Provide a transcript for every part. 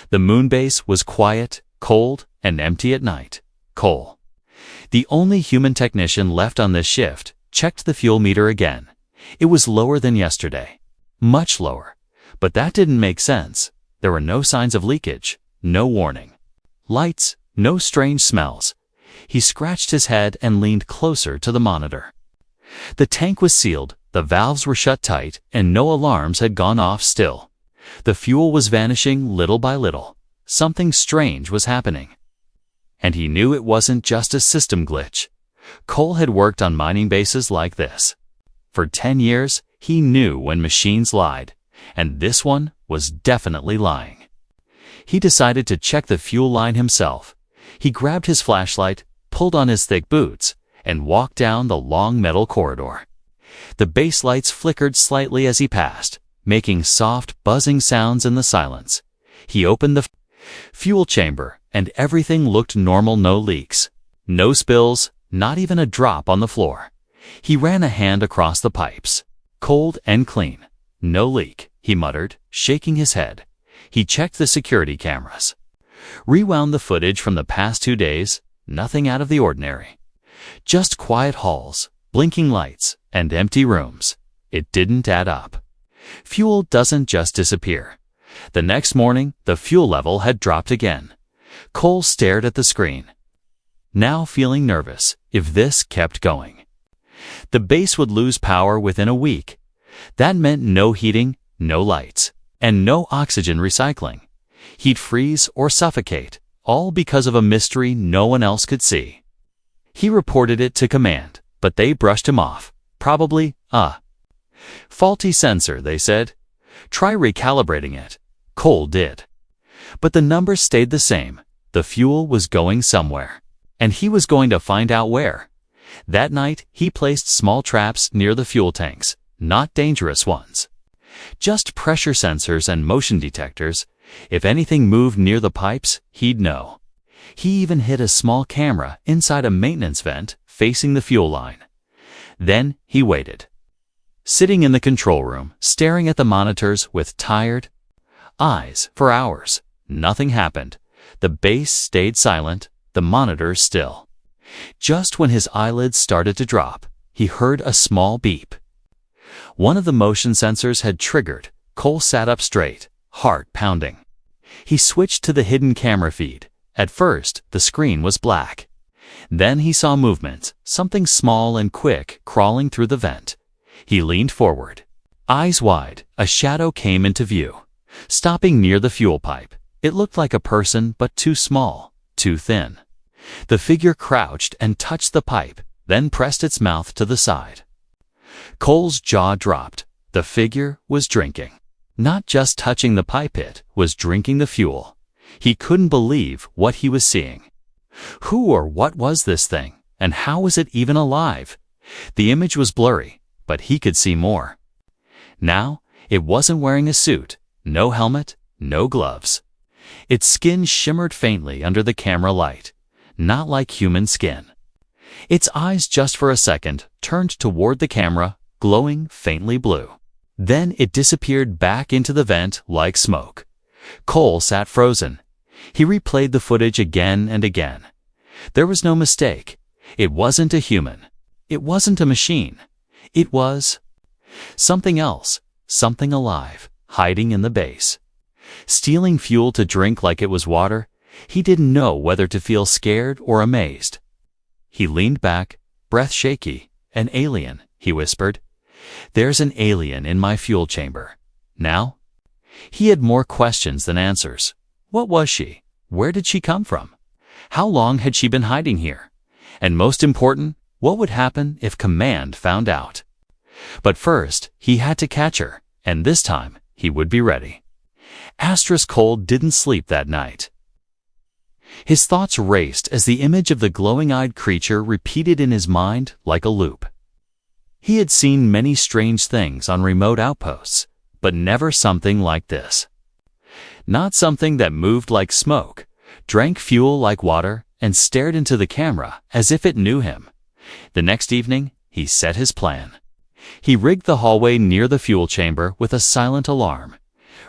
The moon base was quiet, cold, and empty at night. Cole, the only human technician left on this shift, checked the fuel meter again. It was lower than yesterday. Much lower. But that didn't make sense. There were no signs of leakage, no warning. Lights, no strange smells. He scratched his head and leaned closer to the monitor. The tank was sealed, the valves were shut tight, and no alarms had gone off still. The fuel was vanishing little by little. Something strange was happening. And he knew it wasn't just a system glitch. Cole had worked on mining bases like this. For 10 years, he knew when machines lied, and this one was definitely lying. He decided to check the fuel line himself. He grabbed his flashlight, pulled on his thick boots, and walked down the long metal corridor. The base lights flickered slightly as he passed, making soft, buzzing sounds in the silence. He opened the fuel chamber, and everything looked normal. No leaks, no spills, not even a drop on the floor. He ran a hand across the pipes. Cold and clean. No leak, he muttered, shaking his head. He checked the security cameras. Rewound the footage from the past 2 days. Nothing out of the ordinary. Just quiet halls, blinking lights, and empty rooms. It didn't add up. Fuel doesn't just disappear. The next morning, the fuel level had dropped again. Cole stared at the screen, now feeling nervous if this kept going. The base would lose power within a week. That meant no heating, no lights, and no oxygen recycling. He'd freeze or suffocate, all because of a mystery no one else could see. He reported it to command, but they brushed him off. Probably a faulty sensor, they said. Try recalibrating it. Cole did. But the numbers stayed the same. The fuel was going somewhere, and he was going to find out where. That night, he placed small traps near the fuel tanks, not dangerous ones. Just pressure sensors and motion detectors. If anything moved near the pipes, he'd know. He even hid a small camera inside a maintenance vent facing the fuel line. Then he waited, sitting in the control room, staring at the monitors with tired eyes for hours. Nothing happened. The base stayed silent, the monitors still. Just when his eyelids started to drop, he heard a small beep. One of the motion sensors had triggered. Cole sat up straight, heart pounding. He switched to the hidden camera feed. At first, the screen was black. Then he saw movement, something small and quick crawling through the vent. He leaned forward. Eyes wide, a shadow came into view, stopping near the fuel pipe. It looked like a person, but too small, too thin. The figure crouched and touched the pipe, then pressed its mouth to the side. Cole's jaw dropped. The figure was drinking. Not just touching the pipe, it was drinking the fuel. He couldn't believe what he was seeing. Who or what was this thing, and how was it even alive? The image was blurry, but he could see more. Now, it wasn't wearing a suit, no helmet, no gloves. Its skin shimmered faintly under the camera light, not like human skin. Its eyes, just for a second, turned toward the camera, glowing faintly blue. Then it disappeared back into the vent like smoke. Cole sat frozen. He replayed the footage again and again. There was no mistake. It wasn't a human. It wasn't a machine. It was something else, something alive, hiding in the base. Stealing fuel to drink like it was water, he didn't know whether to feel scared or amazed. He leaned back, breath shaky. An alien, he whispered. There's an alien in my fuel chamber. Now? He had more questions than answers. What was she? Where did she come from? How long had she been hiding here? And most important, what would happen if Command found out? But first, he had to catch her, and this time, he would be ready. Cole didn't sleep that night. His thoughts raced as the image of the glowing-eyed creature repeated in his mind like a loop. He had seen many strange things on remote outposts, but never something like this. Not something that moved like smoke, drank fuel like water, and stared into the camera as if it knew him. The next evening, he set his plan. He rigged the hallway near the fuel chamber with a silent alarm,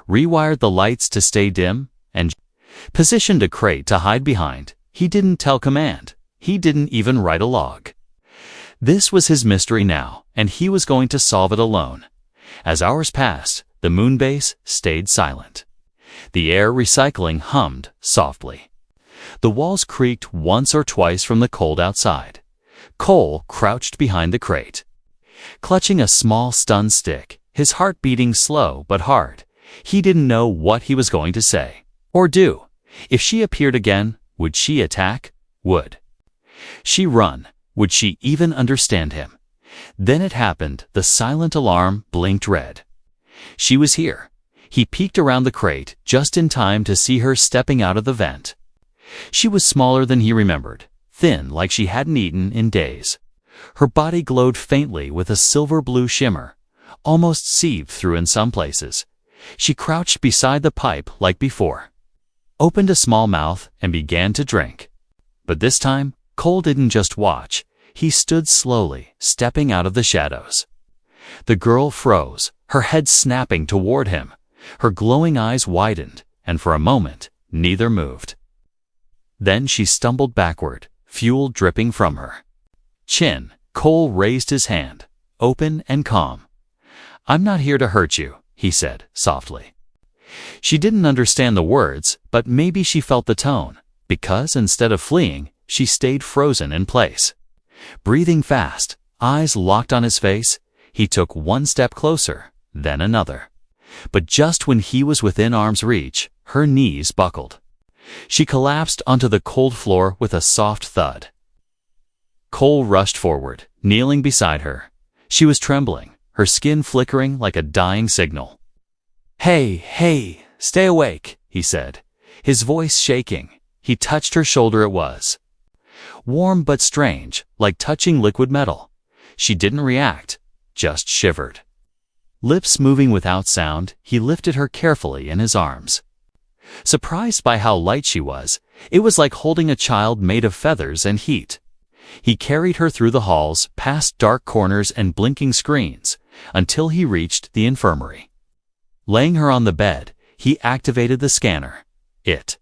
rewired the lights to stay dim, and Positioned a crate to hide behind, he didn't tell command. He didn't even write a log. This was his mystery now, and he was going to solve it alone. As hours passed, the moon base stayed silent. The air recycling hummed softly. The walls creaked once or twice from the cold outside. Cole crouched behind the crate. Clutching a small stun stick, his heart beating slow but hard, he didn't know what he was going to say or do. If she appeared again, would she attack? Would she run? Would she even understand him? Then it happened. The silent alarm blinked red. She was here. He peeked around the crate just in time to see her stepping out of the vent. She was smaller than he remembered, thin like she hadn't eaten in days. Her body glowed faintly with a silver-blue shimmer, almost sieved through in some places. She crouched beside the pipe like before, opened a small mouth and began to drink. But this time, Cole didn't just watch. He stood slowly, stepping out of the shadows. The girl froze, her head snapping toward him. Her glowing eyes widened, and for a moment, neither moved. Then she stumbled backward, fuel dripping from her chin. Cole raised his hand, open and calm. "I'm not here to hurt you," he said softly. She didn't understand the words, but maybe she felt the tone, because instead of fleeing, she stayed frozen in place. Breathing fast, eyes locked on his face, he took one step closer, then another. But just when he was within arm's reach, her knees buckled. She collapsed onto the cold floor with a soft thud. Cole rushed forward, kneeling beside her. She was trembling, her skin flickering like a dying signal. Hey, stay awake," he said, his voice shaking. He touched her shoulder. It was warm but strange, like touching liquid metal. She didn't react, just shivered. Lips moving without sound, he lifted her carefully in his arms. Surprised by how light she was, it was like holding a child made of feathers and heat. He carried her through the halls, past dark corners and blinking screens, until he reached the infirmary. Laying her on the bed, he activated the scanner. It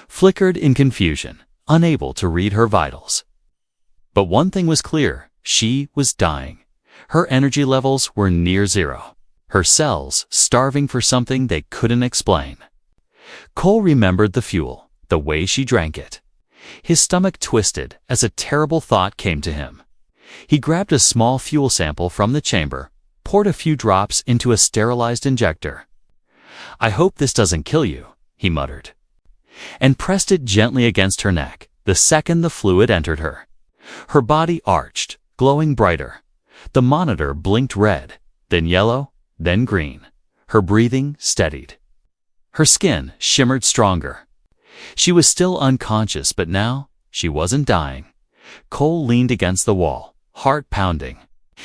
flickered in confusion, unable to read her vitals. But one thing was clear: she was dying. Her energy levels were near zero, her cells starving for something they couldn't explain. Cole remembered the fuel, the way she drank it. His stomach twisted as a terrible thought came to him. He grabbed a small fuel sample from the chamber, poured a few drops into a sterilized injector. "I hope this doesn't kill you," he muttered, and pressed it gently against her neck the second the fluid entered her. Her body arched, glowing brighter. The monitor blinked red, then yellow, then green. Her breathing steadied. Her skin shimmered stronger. She was still unconscious, but now she wasn't dying. Cole leaned against the wall, heart pounding.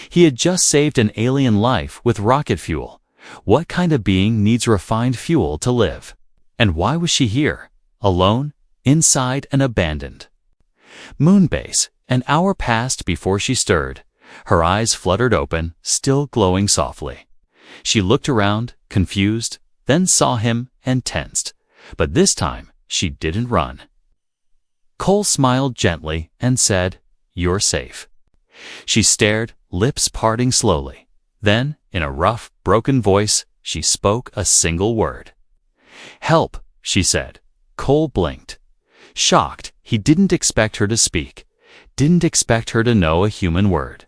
He had just saved an alien life with rocket fuel. What kind of being needs refined fuel to live? And why was she here, alone, inside and abandoned? Moonbase. An hour passed before she stirred. Her eyes fluttered open, still glowing softly. She looked around, confused, then saw him and tensed. But this time, she didn't run. Cole smiled gently and said, "You're safe." She stared, lips parting slowly. Then, in a rough, broken voice, she spoke a single word. "Help," she said. Cole blinked. Shocked, he didn't expect her to speak, didn't expect her to know a human word.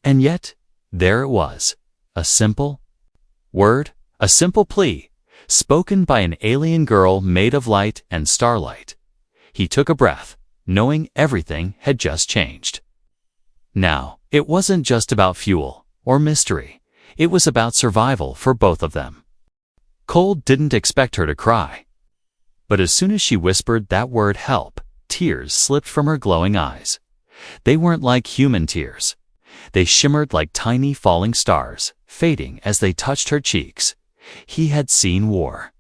And yet, there it was, a simple word, a simple plea, spoken by an alien girl made of light and starlight. He took a breath, knowing everything had just changed. Now, it wasn't just about fuel or mystery. It was about survival for both of them. Cole didn't expect her to cry. But as soon as she whispered that word, help, tears slipped from her glowing eyes. They weren't like human tears. They shimmered like tiny falling stars, fading as they touched her cheeks. He had seen war,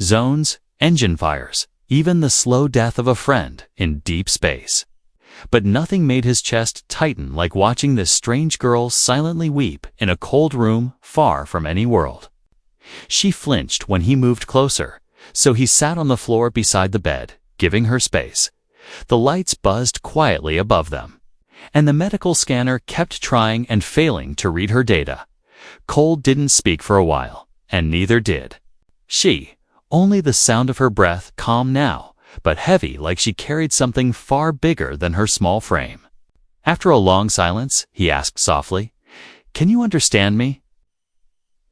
zones, engine fires, even the slow death of a friend in deep space. But nothing made his chest tighten like watching this strange girl silently weep in a cold room far from any world. She flinched when he moved closer, So he sat on the floor beside the bed, giving her space. The lights buzzed quietly above them, and the medical scanner kept trying and failing to read her data. Cole didn't speak for a while, and neither did she. Only the sound of her breath, calm now, but heavy like she carried something far bigger than her small frame. After a long silence, he asked softly, "Can you understand me?"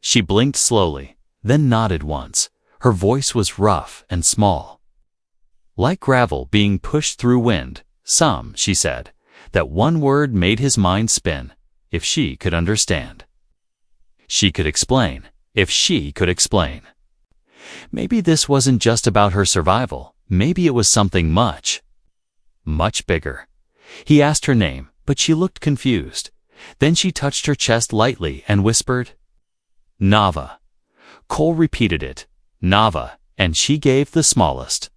She blinked slowly, then nodded once. Her voice was rough and small, like gravel being pushed through wind. She said. That one word made his mind spin. If she could understand. She could explain. If she could explain. Maybe this wasn't just about her survival. Maybe it was something much, much bigger. He asked her name, but she looked confused. Then she touched her chest lightly and whispered, "Nava." Cole repeated it, "Nava," and she gave the smallest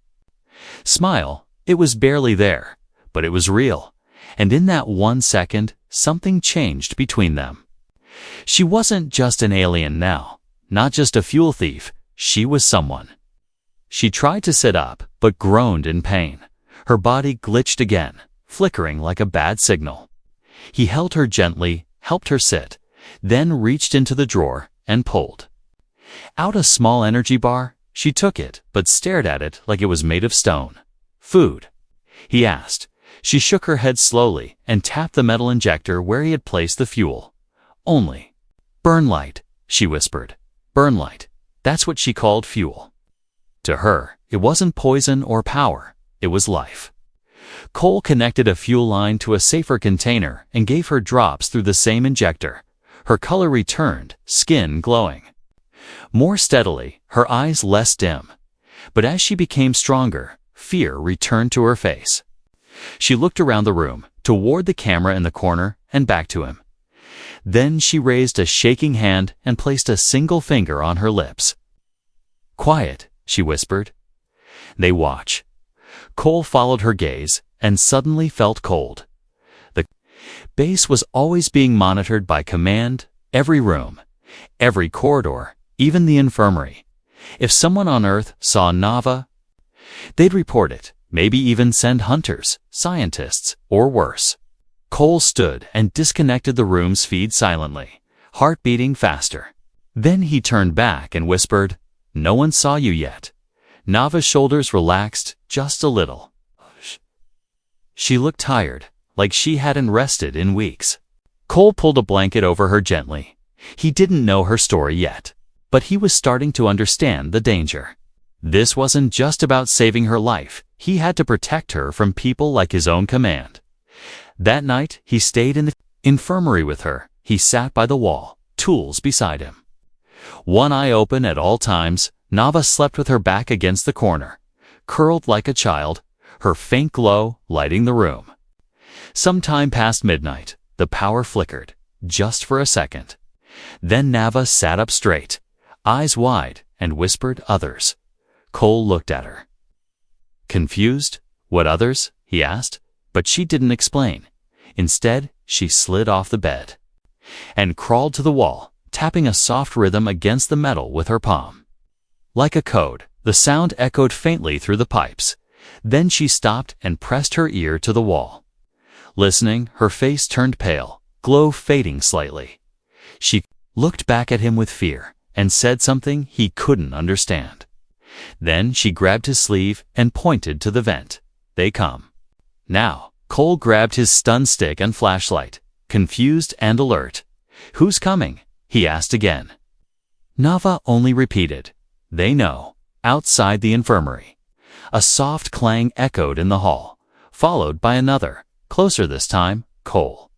smile. It was barely there, but it was real. And in that 1 second, something changed between them. She wasn't just an alien now, not just a fuel thief. She was someone. She tried to sit up, but groaned in pain. Her body glitched again, flickering like a bad signal. He held her gently, helped her sit, then reached into the drawer and pulled out a small energy bar. She took it, but stared at it like it was made of stone. "Food?" he asked. She shook her head slowly and tapped the metal injector where he had placed the fuel. "Only burn light," she whispered. Burn light. That's what she called fuel. To her, it wasn't poison or power. It was life. Cole connected a fuel line to a safer container and gave her drops through the same injector. Her color returned, skin glowing more steadily, her eyes less dim. But as she became stronger, fear returned to her face. She looked around the room, toward the camera in the corner, and back to him. Then she raised a shaking hand and placed a single finger on her lips. "Quiet," she whispered. They watch. Cole followed her gaze and suddenly felt cold. The base was always being monitored by command, every room, every corridor, even the infirmary. If someone on Earth saw Nava, they'd report it, maybe even send hunters, scientists, or worse. Cole stood and disconnected the room's feed silently, heart beating faster. Then he turned back and whispered, "No one saw you yet." Nava's shoulders relaxed just a little. She looked tired, like she hadn't rested in weeks. Cole pulled a blanket over her gently. He didn't know her story yet, but he was starting to understand the danger. This wasn't just about saving her life. He had to protect her from people like his own command. That night, he stayed in the infirmary with her. He sat by the wall, tools beside him. One eye open at all times, Nava slept with her back against the corner, curled like a child, her faint glow lighting the room. Sometime past midnight, the power flickered, just for a second. Then Nava sat up straight, eyes wide, and whispered, "Others." Cole looked at her. Confused? "What others?" he asked, but she didn't explain. Instead, she slid off the bed and crawled to the wall, tapping a soft rhythm against the metal with her palm. Like a code, the sound echoed faintly through the pipes. Then she stopped and pressed her ear to the wall. Listening, her face turned pale, glow fading slightly. She looked back at him with fear and said something he couldn't understand. Then she grabbed his sleeve and pointed to the vent. "They come." Now, Cole grabbed his stun stick and flashlight, confused and alert. "Who's coming?" he asked again. Nava only repeated, "They know." Outside the infirmary, a soft clang echoed in the hall, followed by another, closer this time. Cole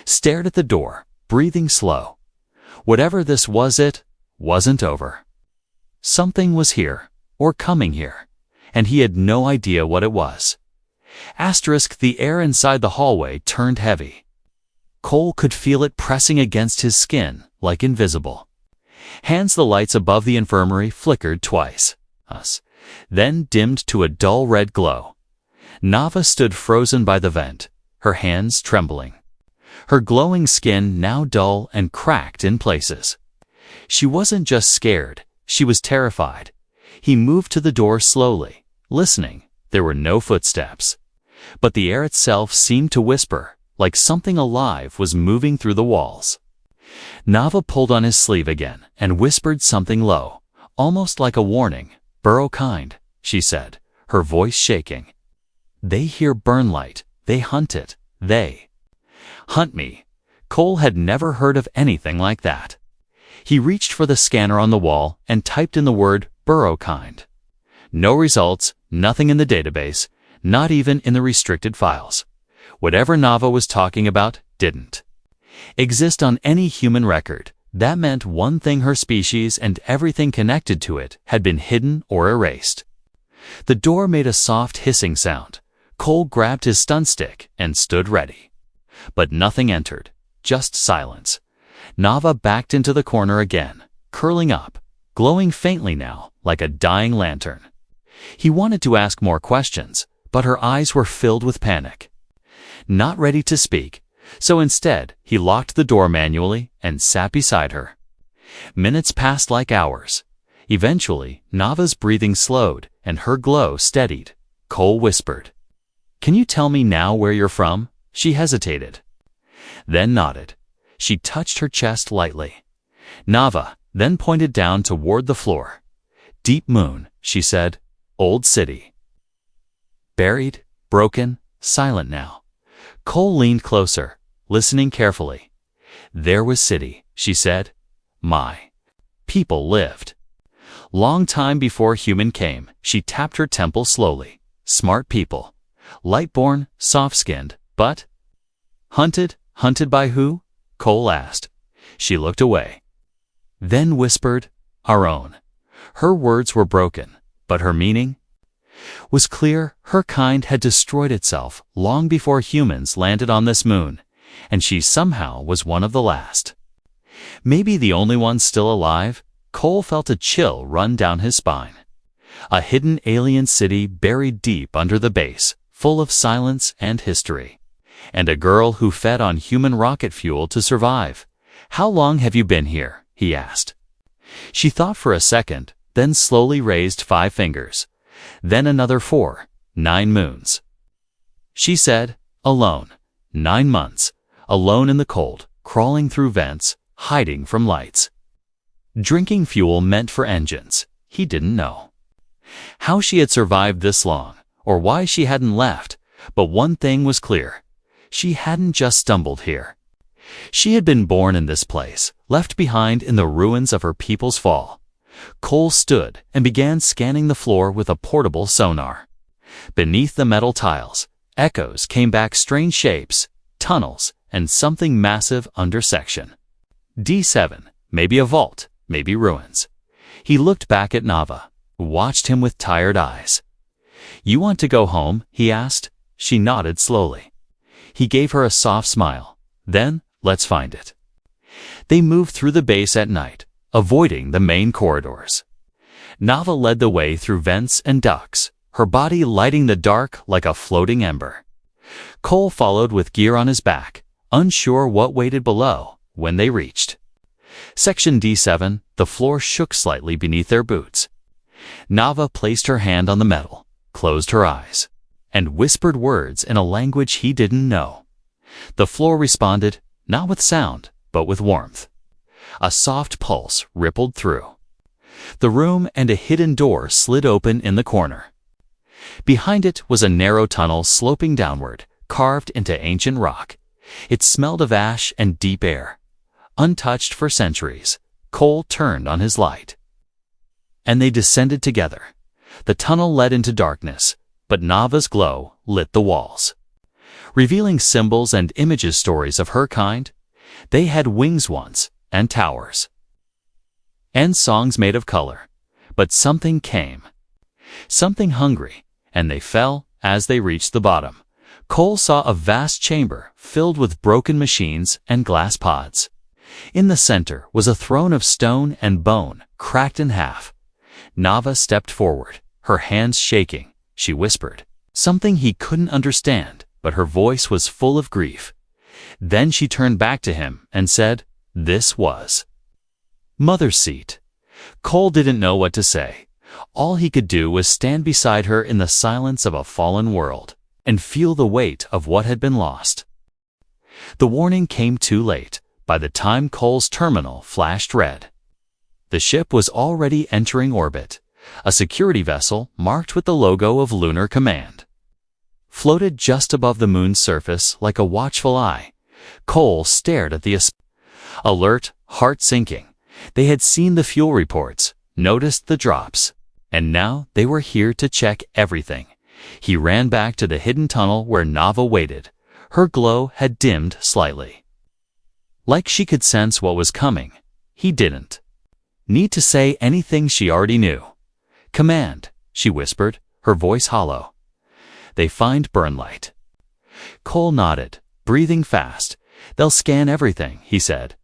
stared at the door, breathing slow. Whatever this was, it wasn't over. Something was here, or coming here, and he had no idea what it was. The air inside the hallway turned heavy. Cole could feel it pressing against his skin, like invisible. The lights above the infirmary flickered twice, then dimmed to a dull red glow. Nava stood frozen by the vent, her hands trembling. Her glowing skin now dull and cracked in places. She wasn't just scared, she was terrified. He moved to the door slowly, listening. There were no footsteps. But the air itself seemed to whisper, like something alive was moving through the walls. Nava pulled on his sleeve again and whispered something low, almost like a warning. "Burrow kind," she said, her voice shaking. "They hear burn light. They hunt it. They hunt me." Cole had never heard of anything like that. He reached for the scanner on the wall and typed in the word "burrow kind." No results, nothing in the database, not even in the restricted files. Whatever Nava was talking about didn't exist on any human record. That meant one thing: her species and everything connected to it had been hidden or erased. The door made a soft hissing sound. Cole grabbed his stun stick and stood ready. But nothing entered, just silence. Nava backed into the corner again, curling up, glowing faintly now, like a dying lantern. He wanted to ask more questions, but her eyes were filled with panic. Not ready to speak, so instead he locked the door manually and sat beside her. Minutes passed like hours. Eventually, Nava's breathing slowed and her glow steadied. Cole whispered, "Can you tell me now where you're from?" She hesitated, then nodded. She touched her chest lightly. Nava then pointed down toward the floor. "Deep Moon," she said. "Old city. Buried, broken, silent now." Cole leaned closer, listening carefully. "There was city," she said. "My people lived. Long time before human came." She tapped her temple slowly. "Smart people. Light-born, soft-skinned, but hunted? Hunted by who?" Cole asked. She looked away, then whispered, "Our own." Her words were broken, but her meaning was clear. Her kind had destroyed itself long before humans landed on this moon, and she somehow was one of the last. Maybe the only one still alive. Cole felt a chill run down his spine. A hidden alien city buried deep under the base, full of silence and history. And a girl who fed on human rocket fuel to survive. "How long have you been here?" he asked. She thought for a second, then slowly raised 5 fingers. Then another 4, 9 moons. She said, "Alone. 9 months. Alone in the cold, crawling through vents, hiding from lights. Drinking fuel meant for engines." He didn't know how she had survived this long, or why she hadn't left, but one thing was clear. She hadn't just stumbled here. She had been born in this place, left behind in the ruins of her people's fall. Cole stood and began scanning the floor with a portable sonar. Beneath the metal tiles, echoes came back: strange shapes, tunnels, and something massive under section. D7, maybe a vault, maybe ruins. He looked back at Nava, watched him with tired eyes. "You want to go home?" he asked. She nodded slowly. He gave her a soft smile. "Then, let's find it." They moved through the base at night, avoiding the main corridors. Nava led the way through vents and ducts, her body lighting the dark like a floating ember. Cole followed with gear on his back, unsure what waited below. When they reached Section D7, the floor shook slightly beneath their boots. Nava placed her hand on the metal, closed her eyes, and whispered words in a language he didn't know. The floor responded, not with sound, but with warmth. A soft pulse rippled through the room and a hidden door slid open in the corner. Behind it was a narrow tunnel sloping downward, carved into ancient rock. It smelled of ash and deep air. Untouched for centuries, Cole turned on his light, and they descended together. The tunnel led into darkness, but Nava's glow lit the walls, revealing symbols and images, stories of her kind. They had wings once, and towers, and songs made of color. But something came, something hungry, and they fell. As they reached the bottom, Cole saw a vast chamber filled with broken machines and glass pods. In the center was a throne of stone and bone, cracked in half. Nava stepped forward, her hands shaking. She whispered something he couldn't understand, but her voice was full of grief. Then she turned back to him and said, "This was Mother's seat." Cole didn't know what to say. All he could do was stand beside her in the silence of a fallen world and feel the weight of what had been lost. The warning came too late. By the time Cole's terminal flashed red, the ship was already entering orbit. A security vessel marked with the logo of Lunar Command floated just above the moon's surface like a watchful eye. Cole stared at the alert, heart sinking. They had seen the fuel reports, noticed the drops, and now they were here to check everything. He ran back to the hidden tunnel where Nava waited. Her glow had dimmed slightly. Like she could sense what was coming. He didn't need to say anything she already knew. "Command," she whispered, her voice hollow. "They find Burnlight." Cole nodded, breathing fast. "They'll scan everything," he said.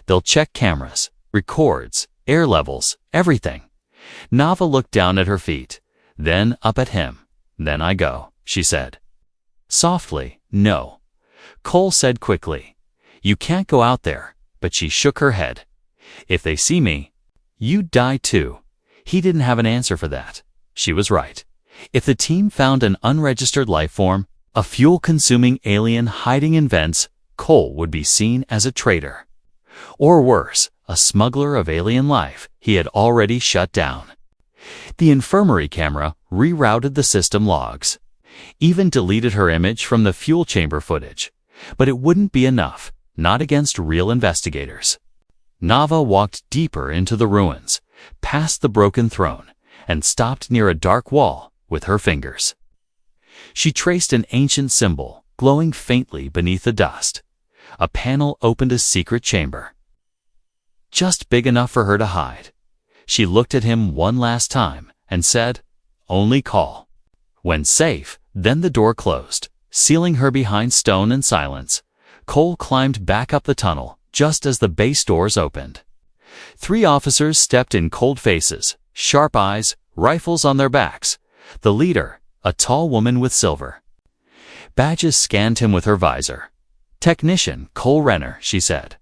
"They'll check cameras, records, air levels, everything." Nava looked down at her feet, then up at him. "Then I go," she said. Softly, "No." Cole said quickly, "You can't go out there," but she shook her head. "If they see me, you die too." He didn't have an answer for that. She was right. If the team found an unregistered life form, a fuel-consuming alien hiding in vents, Cole would be seen as a traitor. Or worse, a smuggler of alien life he had already shut down. The infirmary camera rerouted the system logs, even deleted her image from the fuel chamber footage. But it wouldn't be enough, not against real investigators. Nava walked deeper into the ruins, past the broken throne, and stopped near a dark wall with her fingers. She traced an ancient symbol, glowing faintly beneath the dust. A panel opened a secret chamber, just big enough for her to hide. She looked at him one last time and said, "Only call." When safe, then the door closed, sealing her behind stone and silence. Cole climbed back up the tunnel just as the base doors opened. 3 officers stepped in, cold faces, sharp eyes, rifles on their backs. The leader, a tall woman with silver badges, scanned him with her visor. "Technician Cole Renner," she said.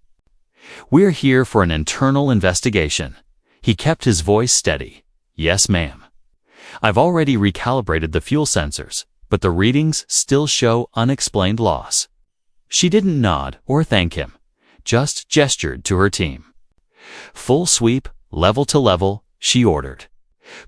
"We're here for an internal investigation." He kept his voice steady. "Yes, ma'am. I've already recalibrated the fuel sensors, but the readings still show unexplained loss." She didn't nod or thank him, just gestured to her team. "Full sweep, level to level," she ordered.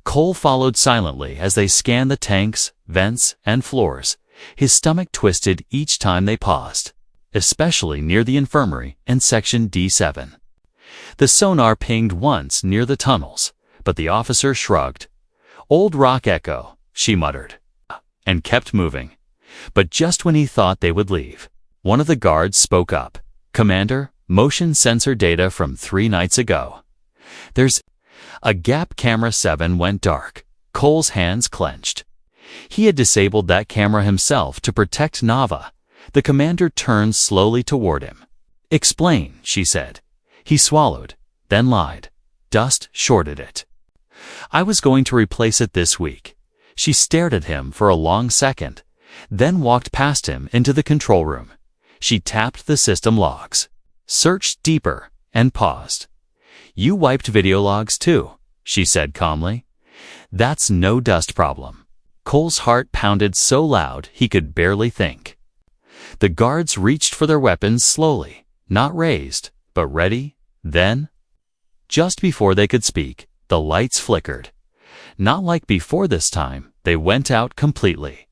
Cole followed silently as they scanned the tanks, vents, and floors. His stomach twisted each time they paused, especially near the infirmary in section D7. The sonar pinged once near the tunnels, but the officer shrugged. "Old rock echo," she muttered, and kept moving. But just when he thought they would leave, one of the guards spoke up. "Commander, motion sensor data from 3 nights ago. There's a gap." Camera 7 went dark. Cole's hands clenched. He had disabled that camera himself to protect Nava. The commander turned slowly toward him. "Explain," she said. He swallowed, then lied. "Dust shorted it. I was going to replace it this week." She stared at him for a long second, then walked past him into the control room. She tapped the system logs, searched deeper, and paused. "You wiped video logs too," she said calmly. "That's no dust problem." Cole's heart pounded so loud he could barely think. The guards reached for their weapons slowly, not raised, but ready. Then, just before they could speak, the lights flickered. Not like before this time, they went out completely.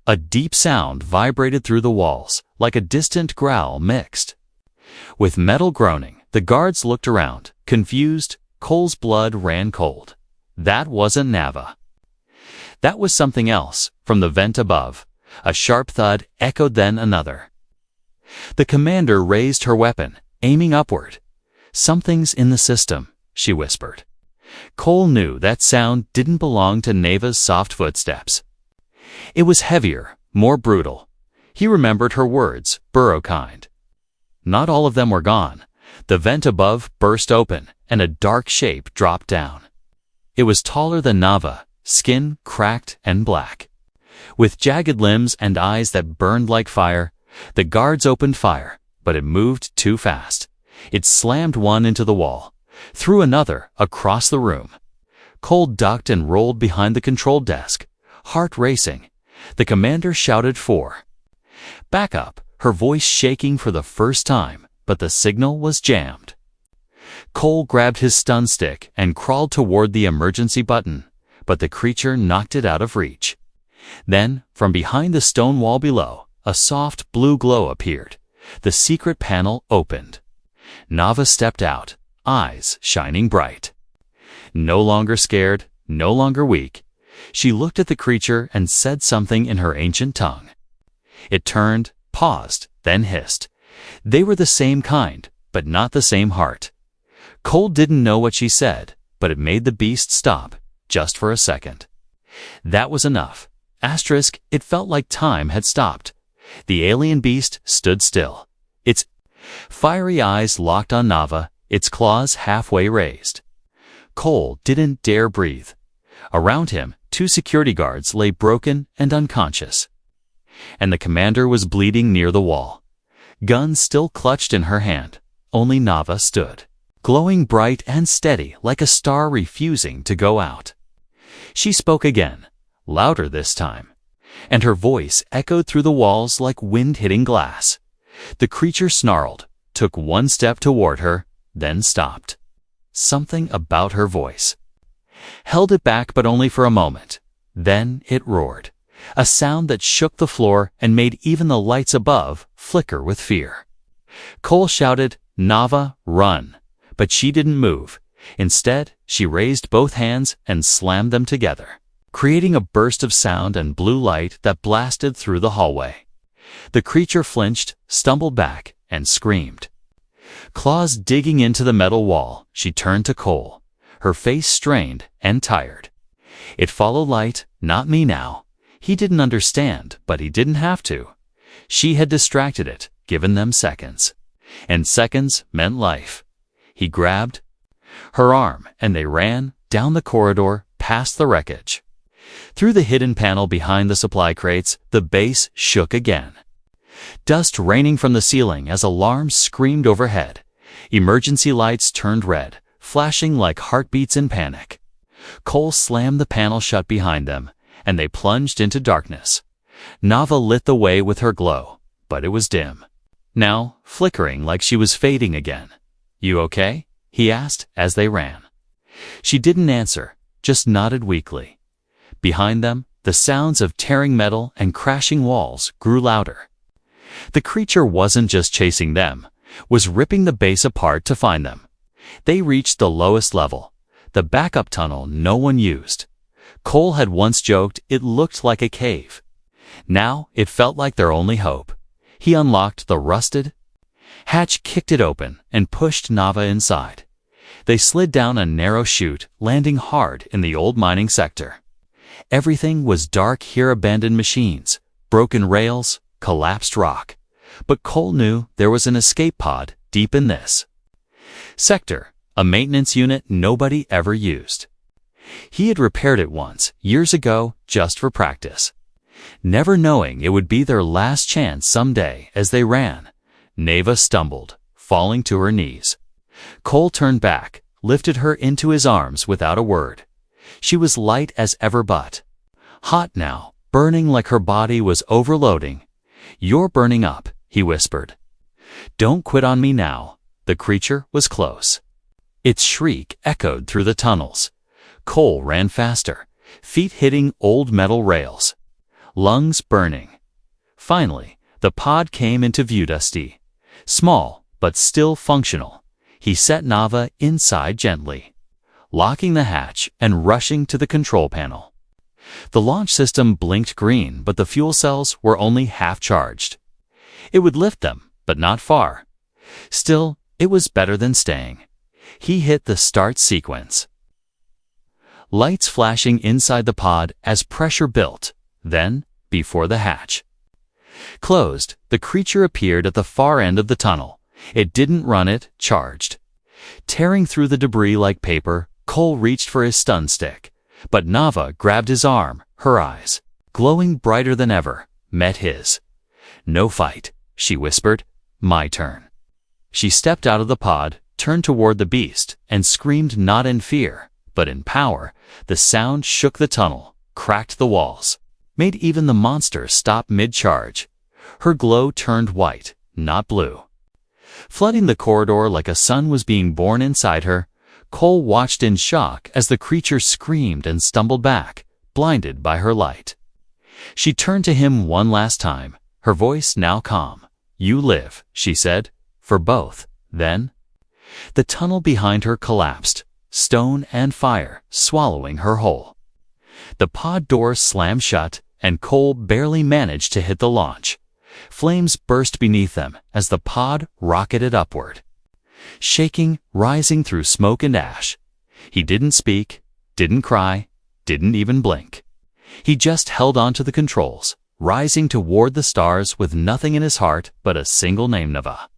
A deep sound vibrated through the walls, like a distant growl mixed with metal groaning. The guards looked around, confused. Cole's blood ran cold. That wasn't Nava. That was something else, from the vent above. A sharp thud echoed, then another. The commander raised her weapon, aiming upward. "Something's in the system," she whispered. Cole knew that sound didn't belong to Nava's soft footsteps. It was heavier, more brutal. He remembered her words, burrow kind. Not all of them were gone. The vent above burst open, and a dark shape dropped down. It was taller than Nava, skin cracked and black, with jagged limbs and eyes that burned like fire. The guards opened fire, but it moved too fast. It slammed one into the wall, threw another across the room. Cole ducked and rolled behind the control desk, heart racing. The commander shouted for backup, her voice shaking for the first time, but the signal was jammed. Cole grabbed his stun stick and crawled toward the emergency button, but the creature knocked it out of reach. Then, from behind the stone wall below, a soft blue glow appeared. The secret panel opened. Nava stepped out, eyes shining bright. No longer scared, no longer weak, she looked at the creature and said something in her ancient tongue. It turned, paused, then hissed. They were the same kind, but not the same heart. Cole didn't know what she said, but it made the beast stop, just for a second. That was enough. Asterisk, it felt like time had stopped. The alien beast stood still. Its fiery eyes locked on Nava, its claws halfway raised. Cole didn't dare breathe. Around him, 2 security guards lay broken and unconscious. And the commander was bleeding near the wall. Guns still clutched in her hand. Only Nava stood, glowing bright and steady like a star refusing to go out. She spoke again, louder this time, and her voice echoed through the walls like wind hitting glass. The creature snarled, took 1 step toward her, then stopped. Something about her voice held it back, but only for a moment. Then it roared, a sound that shook the floor and made even the lights above flicker with fear. Cole shouted, "Nava, run!" But she didn't move. Instead, she raised both hands and slammed them together, creating a burst of sound and blue light that blasted through the hallway. The creature flinched, stumbled back, and screamed. Claws digging into the metal wall, she turned to Cole, her face strained and tired. It followed light, not me now. He didn't understand, but he didn't have to. She had distracted it, given them seconds. And seconds meant life. He grabbed her arm, and they ran down the corridor, past the wreckage. Through the hidden panel behind the supply crates, the base shook again. Dust raining from the ceiling as alarms screamed overhead. Emergency lights turned red, flashing like heartbeats in panic. Cole slammed the panel shut behind them, and they plunged into darkness. Nava lit the way with her glow, but it was dim. Now, flickering like she was fading again. "You okay?" he asked as they ran. She didn't answer, just nodded weakly. Behind them, the sounds of tearing metal and crashing walls grew louder. The creature wasn't just chasing them, was ripping the base apart to find them. They reached the lowest level, the backup tunnel no one used. Cole had once joked it looked like a cave. Now it felt like their only hope. He unlocked the rusted hatch, kicked it open, and pushed Nava inside. They slid down a narrow chute, landing hard in the old mining sector. Everything was dark here, abandoned machines, broken rails, collapsed rock. But Cole knew there was an escape pod deep in this sector, a maintenance unit nobody ever used. He had repaired it once, years ago, just for practice. Never knowing it would be their last chance someday. As they ran, Nava stumbled, falling to her knees. Cole turned back, lifted her into his arms without a word. She was light as ever, but hot now, burning like her body was overloading. "You're burning up," he whispered. "Don't quit on me now." The creature was close. Its shriek echoed through the tunnels. Cole ran faster, feet hitting old metal rails, lungs burning. Finally, the pod came into view, dusty, small, but still functional. He set Nava inside gently, locking the hatch and rushing to the control panel. The launch system blinked green, but the fuel cells were only half charged. It would lift them, but not far. Still, it was better than staying. He hit the start sequence. Lights flashing inside the pod as pressure built. Then, before the hatch closed, the creature appeared at the far end of the tunnel. It didn't run, it charged. Tearing through the debris like paper, Cole reached for his stun stick. But Nava grabbed his arm, her eyes, glowing brighter than ever, met his. "No fight," she whispered. "My turn." She stepped out of the pod, turned toward the beast, and screamed, not in fear, but in power, the sound shook the tunnel, cracked the walls, made even the monster stop mid-charge. Her glow turned white, not blue. Flooding the corridor like a sun was being born inside her, Cole watched in shock as the creature screamed and stumbled back, blinded by her light. She turned to him one last time, her voice now calm. "You live," she said, "for both." Then, the tunnel behind her collapsed, stone and fire swallowing her whole. The pod doors slammed shut, and Cole barely managed to hit the launch. Flames burst beneath them as the pod rocketed upward. Shaking, rising through smoke and ash. He didn't speak, didn't cry, didn't even blink. He just held on to the controls, rising toward the stars with nothing in his heart but a single name: Nova.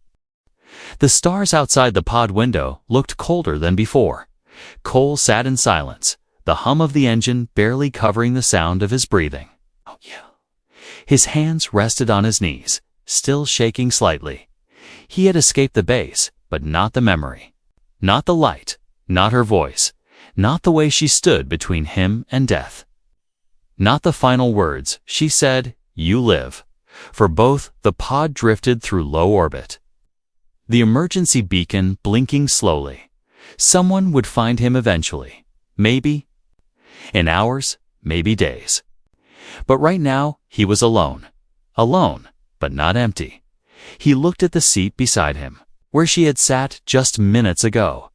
The stars outside the pod window looked colder than before. Cole sat in silence, the hum of the engine barely covering the sound of his breathing. Oh yeah. His hands rested on his knees, still shaking slightly. He had escaped the base, but not the memory. Not the light, not her voice, not the way she stood between him and death. Not the final words she said, "You live." For both, the pod drifted through low orbit. The emergency beacon blinking slowly. Someone would find him eventually. Maybe in hours, maybe days. But right now, he was alone. Alone, but not empty. He looked at the seat beside him, where she had sat just minutes ago.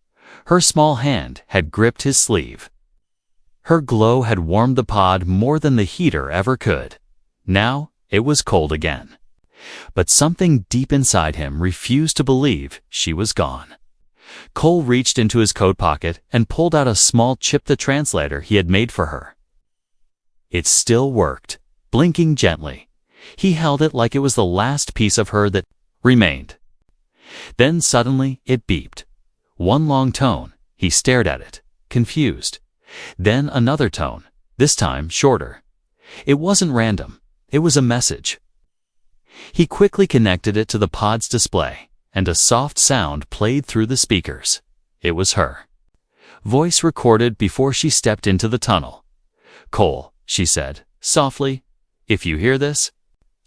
Her small hand had gripped his sleeve. Her glow had warmed the pod more than the heater ever could. Now, it was cold again. But something deep inside him refused to believe she was gone. Cole reached into his coat pocket and pulled out a small chip-the translator he had made for her. It still worked, blinking gently. He held it like it was the last piece of her that remained. Then suddenly it beeped. One long tone. He stared at it, confused. Then another tone, this time shorter. It wasn't random. It was a message. He quickly connected it to the pod's display, and a soft sound played through the speakers. It was her voice, recorded before she stepped into the tunnel. "Cole," she said, softly, "if you hear this,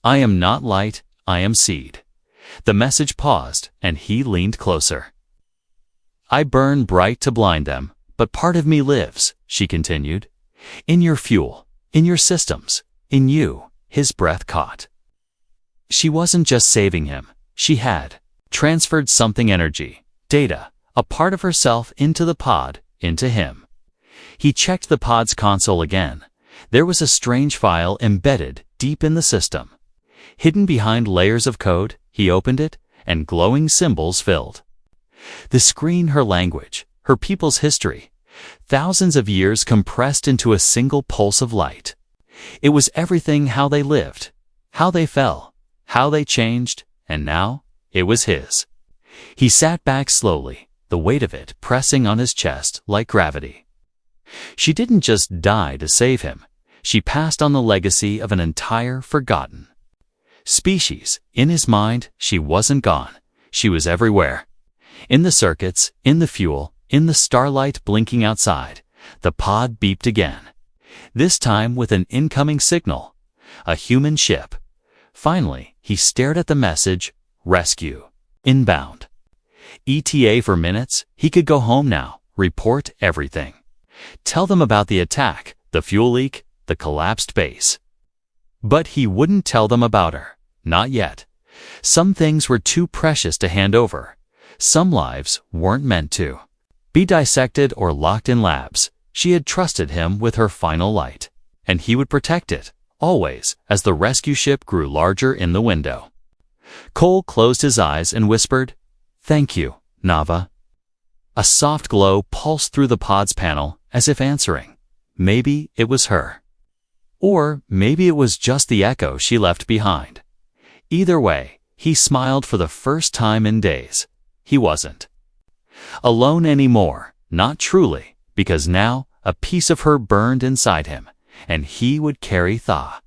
I am not light, I am seed." The message paused, and he leaned closer. "I burn bright to blind them, but part of me lives," she continued. "In your fuel, in your systems, in you." His breath caught. She wasn't just saving him. She had transferred something: energy, data, a part of herself into the pod, into him. He checked the pod's console again. There was a strange file embedded deep in the system. Hidden behind layers of code, he opened it, and glowing symbols filled the screen. Her language, her people's history, thousands of years compressed into a single pulse of light. It was everything: how they lived, how they fell, how they changed, and now it was his. He sat back slowly, the weight of it pressing on his chest like gravity. She didn't just die to save him. She passed on the legacy of an entire forgotten species. In his mind, she wasn't gone. She was everywhere. In the circuits, in the fuel, in the starlight blinking outside. The pod beeped again. This time with an incoming signal. A human ship. Finally, he stared at the message: rescue. Inbound. ETA for minutes. He could go home now, report everything. Tell them about the attack, the fuel leak, the collapsed base. But he wouldn't tell them about her. Not yet. Some things were too precious to hand over. Some lives weren't meant to be dissected or locked in labs. She had trusted him with her final light, and he would protect it, always, as the rescue ship grew larger in the window. Cole closed his eyes and whispered, "Thank you, Nava." A soft glow pulsed through the pod's panel, as if answering. Maybe it was her. Or maybe it was just the echo she left behind. Either way, he smiled for the first time in days. He wasn't alone anymore, not truly, because now a piece of her burned inside him, and he would carry Tha.